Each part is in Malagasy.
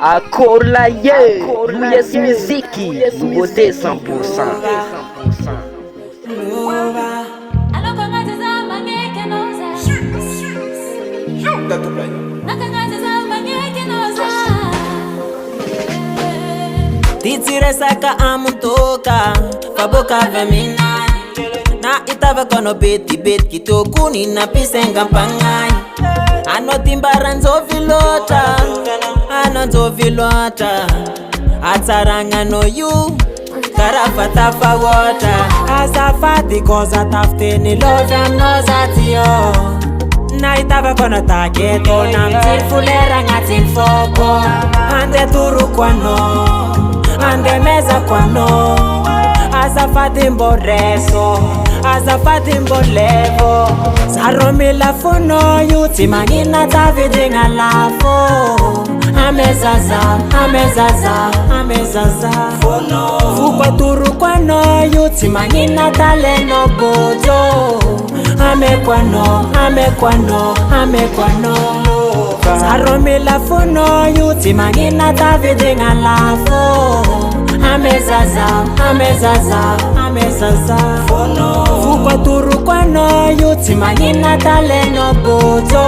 Accord là, yes musique, nouveauté 100%. Titiresaka amuntoka, faboka vemina. Na itava kono beti kitokuni na pisenga mpangai. Ano timbaranzo vilota, ataranga no you, karafata fa water. Asafati koza tafteni love am no zatio. Na itava kono tageto nam tilfulera ngatin foko. Ande turu kwano, ande meza kwano. Asafati mboreso, asafati mbolevo. Saromi la fono yuti manina David ngalafo. Amezaza fono. Fukwa turu kwano yuti manina taleno bojo. Amekwano. Saromi la fono yuti manina David ngalafo. Amezaza fono. Fukwa turu kwano yuti manina taleno bojo.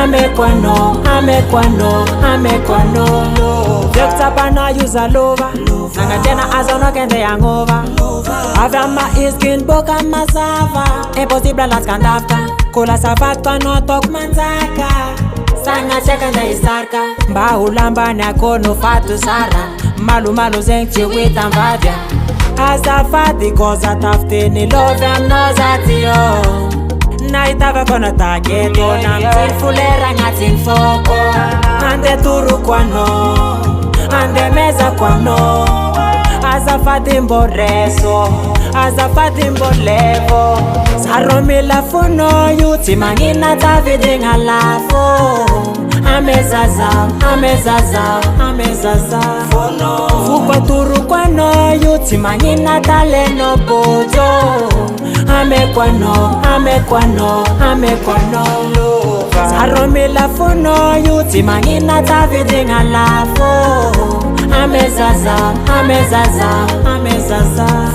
Amekwano. Dokta pana yuza lova. Nanga tena azono kende yangova. Avama iskin boka mazava. Impossible las kandafta. Kula savakta no tok manzaka. Sanga chekanda isarka. Mba ulamba na kono fatu sara. Malu zengche wita mvadia. Azafati koza tafteni love am no zatio. Na itava kono tageto nam tilfulera ngatin foko. Ande turu kwano, ande meza kwano. Azafati mboreso, azafati mbolevo. Saromi la fono yuti manina David ngalafo. Amezaza fono. Fukwa turu kwano yuti manina taleno bojo. Amekwano. Saromi la fono yuti manina David ngalafo. Amezaza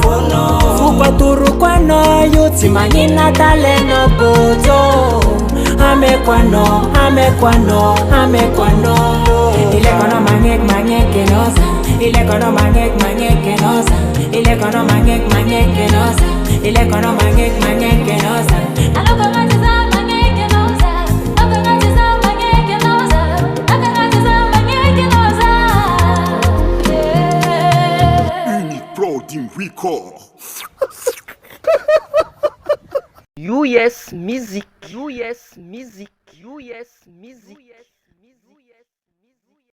fono. Fukwa turu kwano yuti manina taleno bojo. Amekwano. Ile kono mangek kenosa. Ile kono mangek kenosa. Ile kono mangek kenosa. Ile kono mangek kenosa. Record. US musique.